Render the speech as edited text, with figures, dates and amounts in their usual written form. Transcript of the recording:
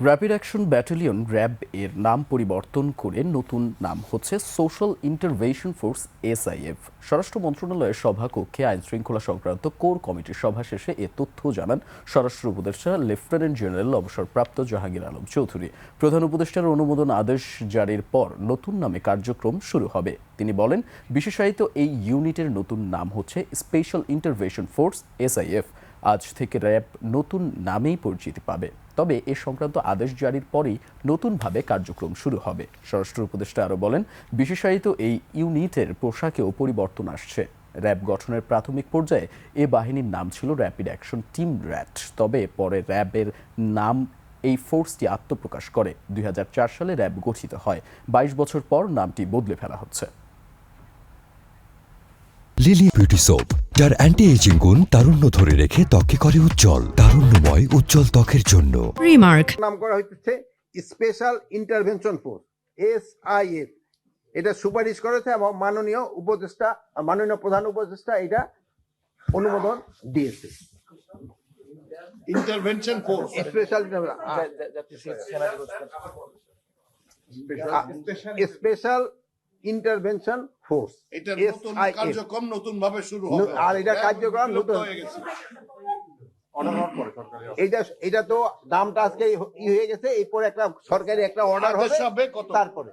Rapid action battalion RAB এর নাম পরিবর্তন করে নতুন নাম হচ্ছে সোশ্যাল ইন্টারভেনশন ফোর্স এসআইএফ। স্বরাষ্ট্র মন্ত্রণালয়ের সভাকক্ষে আইন শৃঙ্খলা সংক্রান্ত কোর কমিটির সভা শেষে এ তথ্য জানান স্বরাষ্ট্র উপদেষ্টা লেফটেন্যান্ট জেনারেল অবসরপ্রাপ্ত জাহাঙ্গীর আলম চৌধুরী। প্রধান উপদেষ্টার অনুমোদন আদেশ জারির পর নতুন নামে কার্যক্রম শুরু হবে। তিনি বলেন, বিশেষায়িত এই ইউনিটের নতুন নাম হচ্ছে স্পেশাল ইন্টারভেনশন ফোর্স এসআইএফ। আজ থেকে র্যাব নতুন নামেই পরিচিতি পাবে, তবে এ সংক্রান্ত আদেশ জারির পরেই নতুনভাবে কার্যক্রম শুরু হবে। স্বরাষ্ট্র উপদেষ্টা আরও বলেন, বিশেষায়িত এই ইউনিটের পোশাকেও পরিবর্তন আসছে। র্যাব গঠনের প্রাথমিক পর্যায়ে এ বাহিনীর নাম ছিল র্যাপিড অ্যাকশন টিম র্যাট, তবে পরে র্যাবের নাম এই ফোর্সটি আত্মপ্রকাশ করে। 2004 সালে র্যাব গঠিত হয়। 22 বছর পর নামটি বদলে ফেলা হচ্ছে। লিলি বিউটি সোপ, যার অ্যান্টি এজিং গুণ তারুণ্য ধরে রেখে ত্বকে করে উজ্জ্বল, তারুণ্যময় উজ্জ্বল ত্বকের জন্য। রিমার্ক নাম করা হচ্ছে স্পেশাল ইন্টারভেনশন ফোর্স এসআইএফ। এটা সুপারিশ করেছে এবং মাননীয় প্রধান উপদেষ্টা এটা অনুমোদন দিয়েছে। Intervention force special intervention force এটা নতুন কার্যক্রম নতুন ভাবে শুরু হবে, আর এটা কার্যক্রম নতুন হয়ে গেছে। এটা তো দামটা আজকে হয়ে গেছে, এরপরে একটা সরকারি একটা অর্ডার হবে, তারপরে